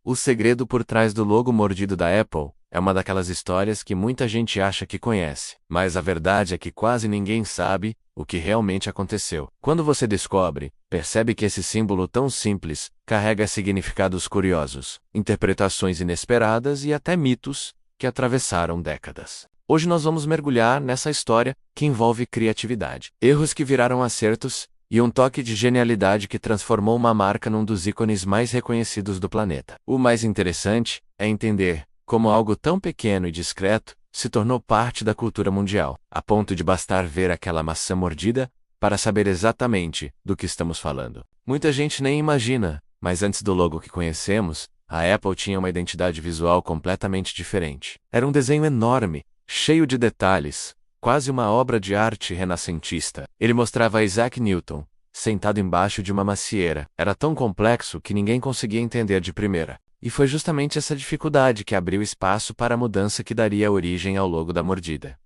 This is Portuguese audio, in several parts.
O segredo por trás do logo mordido da Apple é uma daquelas histórias que muita gente acha que conhece, mas a verdade é que quase ninguém sabe o que realmente aconteceu. Quando você descobre, percebe que esse símbolo tão simples carrega significados curiosos, interpretações inesperadas e até mitos que atravessaram décadas. Hoje nós vamos mergulhar nessa história que envolve criatividade, erros que viraram acertos e um toque de genialidade que transformou uma marca num dos ícones mais reconhecidos do planeta. O mais interessante é entender como algo tão pequeno e discreto se tornou parte da cultura mundial, a ponto de bastar ver aquela maçã mordida para saber exatamente do que estamos falando. Muita gente nem imagina, mas antes do logo que conhecemos, a Apple tinha uma identidade visual completamente diferente. Era um desenho enorme, cheio de detalhes, quase uma obra de arte renascentista. Ele mostrava Isaac Newton, sentado embaixo de uma macieira. Era tão complexo que ninguém conseguia entender de primeira. E foi justamente essa dificuldade que abriu espaço para a mudança que daria origem ao logo da mordida.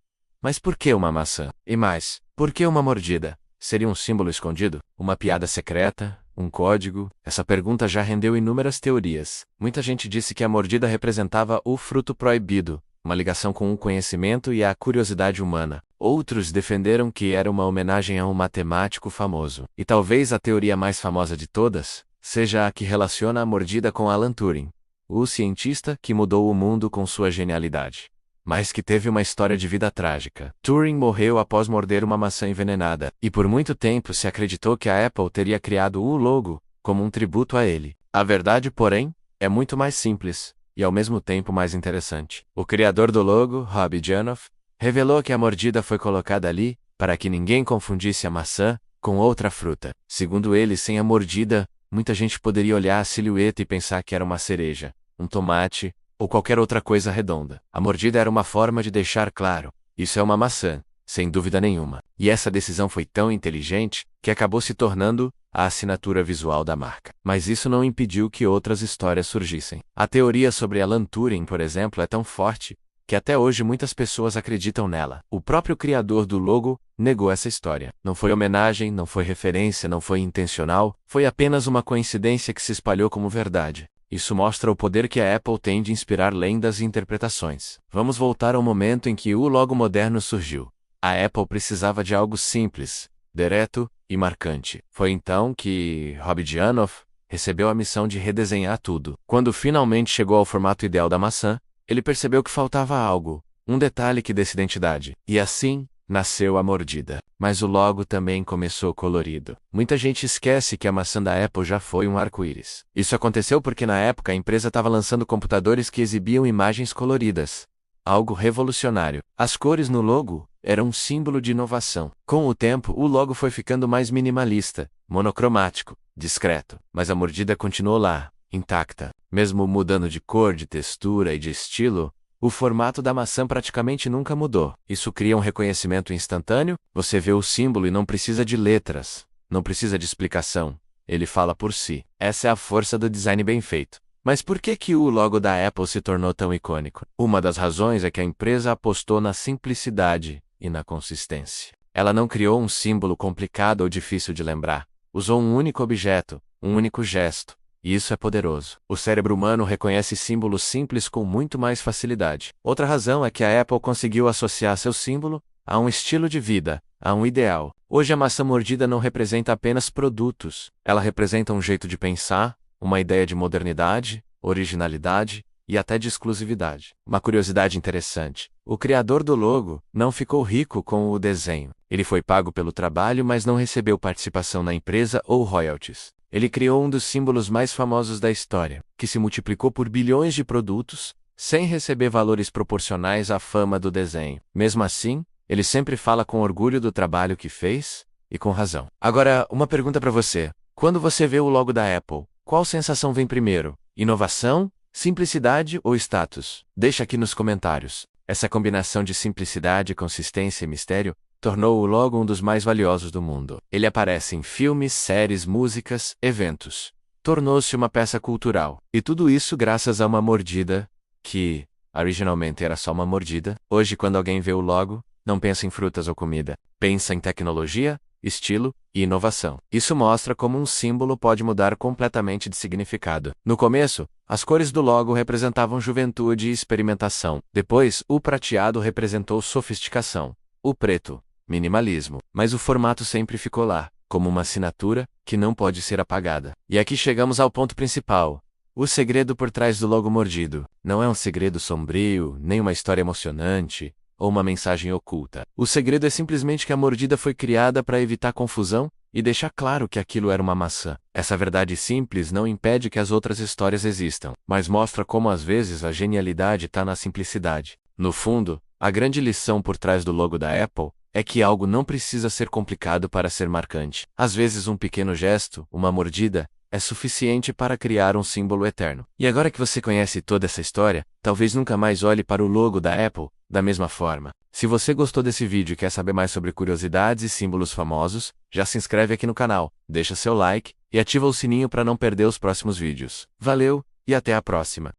Mas por que uma maçã? E mais, por que uma mordida? Seria um símbolo escondido? Uma piada secreta? Um código? Essa pergunta já rendeu inúmeras teorias. Muita gente disse que a mordida representava o fruto proibido, uma ligação com o conhecimento e a curiosidade humana. Outros defenderam que era uma homenagem a um matemático famoso. E talvez a teoria mais famosa de todas seja a que relaciona a mordida com Alan Turing, o cientista que mudou o mundo com sua genialidade, mas que teve uma história de vida trágica. Turing morreu após morder uma maçã envenenada, e por muito tempo se acreditou que a Apple teria criado o logo como um tributo a ele. A verdade, porém, é muito mais simples e ao mesmo tempo mais interessante. O criador do logo, Rob Janoff, revelou que a mordida foi colocada ali para que ninguém confundisse a maçã com outra fruta. Segundo ele, sem a mordida, muita gente poderia olhar a silhueta e pensar que era uma cereja, um tomate ou qualquer outra coisa redonda. A mordida era uma forma de deixar claro: isso é uma maçã, sem dúvida nenhuma. E essa decisão foi tão inteligente que acabou se tornando a assinatura visual da marca. Mas isso não impediu que outras histórias surgissem. A teoria sobre Alan Turing, por exemplo, é tão forte que até hoje muitas pessoas acreditam nela. O próprio criador do logo negou essa história. Não foi homenagem, não foi referência, não foi intencional, foi apenas uma coincidência que se espalhou como verdade. Isso mostra o poder que a Apple tem de inspirar lendas e interpretações. Vamos voltar ao momento em que o logo moderno surgiu. A Apple precisava de algo simples, direto e marcante. Foi então que Rob Janoff recebeu a missão de redesenhar tudo. Quando finalmente chegou ao formato ideal da maçã, ele percebeu que faltava algo, um detalhe que desse identidade. E assim, nasceu a mordida. Mas o logo também começou colorido. Muita gente esquece que a maçã da Apple já foi um arco-íris. Isso aconteceu porque na época a empresa estava lançando computadores que exibiam imagens coloridas. Algo revolucionário. As cores no logo eram um símbolo de inovação. Com o tempo, o logo foi ficando mais minimalista, monocromático, discreto. Mas a mordida continuou lá, intacta. Mesmo mudando de cor, de textura e de estilo, o formato da maçã praticamente nunca mudou. Isso cria um reconhecimento instantâneo. Você vê o símbolo e não precisa de letras, não precisa de explicação. Ele fala por si. Essa é a força do design bem feito. Mas por que o logo da Apple se tornou tão icônico? Uma das razões é que a empresa apostou na simplicidade e na consistência. Ela não criou um símbolo complicado ou difícil de lembrar. Usou um único objeto, um único gesto. E isso é poderoso. O cérebro humano reconhece símbolos simples com muito mais facilidade. Outra razão é que a Apple conseguiu associar seu símbolo a um estilo de vida, a um ideal. Hoje a maçã mordida não representa apenas produtos. Ela representa um jeito de pensar, uma ideia de modernidade, originalidade e até de exclusividade. Uma curiosidade interessante: o criador do logo não ficou rico com o desenho. Ele foi pago pelo trabalho, mas não recebeu participação na empresa ou royalties. Ele criou um dos símbolos mais famosos da história, que se multiplicou por bilhões de produtos, sem receber valores proporcionais à fama do desenho. Mesmo assim, ele sempre fala com orgulho do trabalho que fez, e com razão. Agora, uma pergunta para você. Quando você vê o logo da Apple, qual sensação vem primeiro? Inovação, simplicidade ou status? Deixa aqui nos comentários. Essa combinação de simplicidade, consistência e mistério tornou o logo um dos mais valiosos do mundo. Ele aparece em filmes, séries, músicas, eventos. Tornou-se uma peça cultural. E tudo isso graças a uma mordida, que, originalmente era só uma mordida. Hoje, quando alguém vê o logo, não pensa em frutas ou comida. Pensa em tecnologia, estilo e inovação. Isso mostra como um símbolo pode mudar completamente de significado. No começo, as cores do logo representavam juventude e experimentação. Depois, o prateado representou sofisticação. O preto, minimalismo. Mas o formato sempre ficou lá, como uma assinatura que não pode ser apagada. E aqui chegamos ao ponto principal. O segredo por trás do logo mordido. Não é um segredo sombrio, nem uma história emocionante, ou uma mensagem oculta. O segredo é simplesmente que a mordida foi criada para evitar confusão e deixar claro que aquilo era uma maçã. Essa verdade simples não impede que as outras histórias existam, mas mostra como às vezes a genialidade está na simplicidade. No fundo, a grande lição por trás do logo da Apple é que algo não precisa ser complicado para ser marcante. Às vezes um pequeno gesto, uma mordida, é suficiente para criar um símbolo eterno. E agora que você conhece toda essa história, talvez nunca mais olhe para o logo da Apple da mesma forma. Se você gostou desse vídeo e quer saber mais sobre curiosidades e símbolos famosos, já se inscreve aqui no canal, deixa seu like e ativa o sininho para não perder os próximos vídeos. Valeu, e até a próxima!